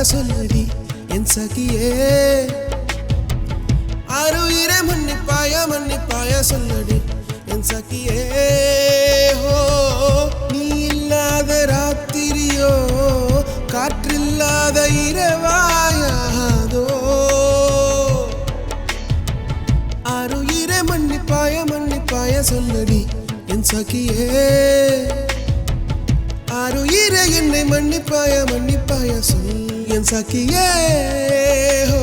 சொல்லடி என் சகியே ஆருயிரே மன்னிப்பாய சொல்லடி என் சகியே ஹோ நீ இல்லாத ராத்திரியோ காற்றில்லாத இரவாயாதோ ஆருயிரே மன்னிப்பாய சொல்லடி என் சகியே ஆருயிரே என்னை மன்னிப்பாய சொல் என் சகியே ஹோ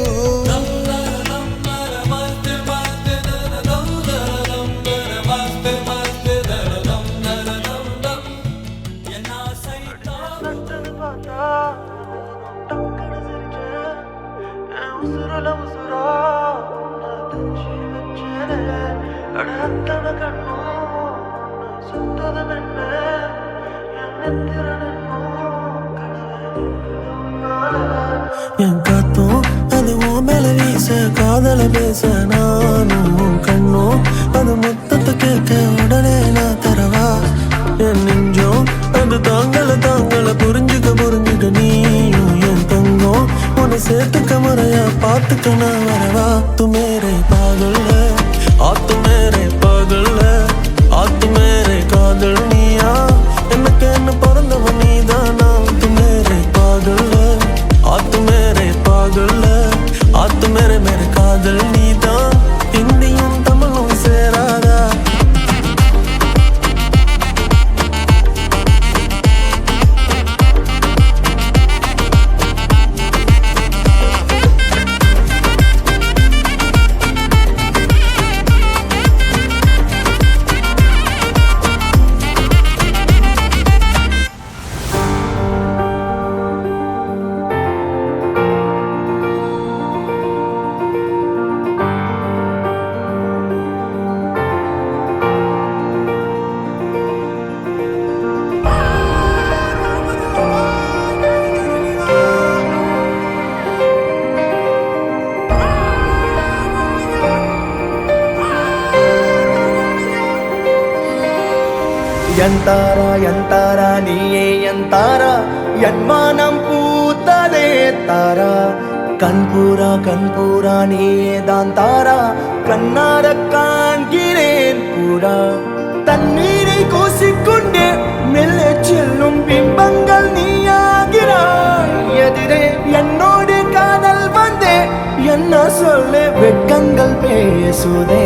என் காத்தும் அது ஓ மேல வீச காதல பேச நானும் கண்ணும் அது மொத்தத்தை கேட்க உடனே நான் தரவா என் நெஞ்சம் அது தாங்கள புரிஞ்சுக்க நீயும் என் தங்கம் உன்னை சேர்த்துக்க முறையா பார்த்துக்க நான் வரவா तू मेरे पागल है तू मेरे पागल है तू मेरे कादल நீயா எனக்கு என்ன பிறந்தவன் நீதானா तू मेरे पागल है तू मेरे पागल है तू मेरे कादल நீதான் இந்தியும் தமிழும் சேராதா ಎಂತಾರ ನೀಯೇ ಎಂತಾರ ಎನ್ಮಾನಂ பூத்ததே தாரா கண்பூரா நீயே தான் தாரா கண்ணார காண்கிறேன் பூரா தண்ணீரை கூசிக்கொண்டே மெல்ல செல்லும் பிம்பங்கள் நீயாகிறாய் எதிரே என்னோடு காதல் வந்தே என்ன சொல்ல வெட்கங்கள் பேசுதே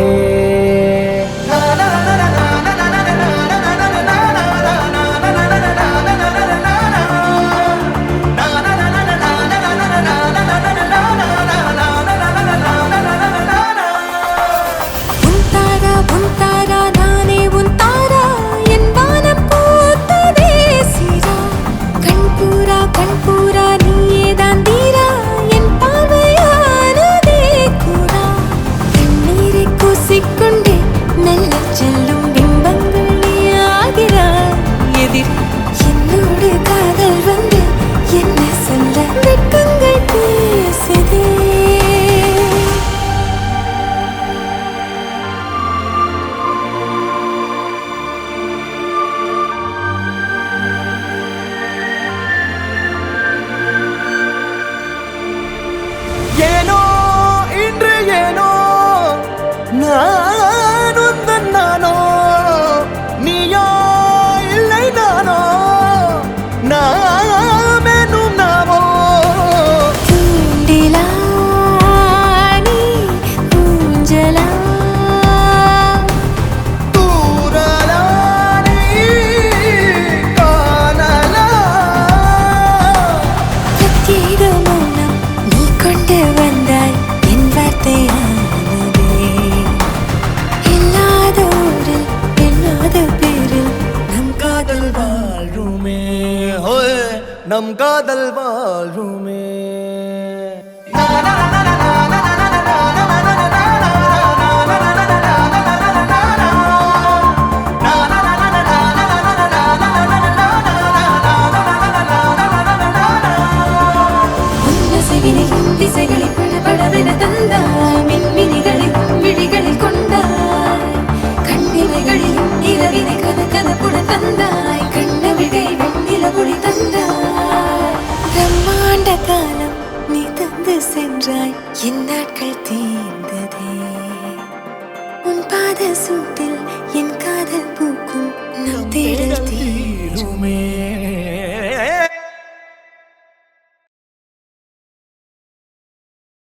நானோ நீயோ இல்லை நானோ நாமெனும் நாமோ தூண்டிலா நீ ஊஞ்சலா தூரலா நீ காணலா பிரத்யேக மௌனம் நீ கொண்டு வந்தாய் என் வார்த்தையா நம் காதல் வாழ்வுமே கதப்புடன் தந்தாய் கண்ணவிழை வெண்ணில ஒளி தந்தாய் பிரம்மாண்ட காலம் நீ தந்து சென்றாய் என் நாட்கள் தீர்ந்ததே உன் பாத சூட்டில் என் காதல் பூக்கும் நம் தேடல் தீருமே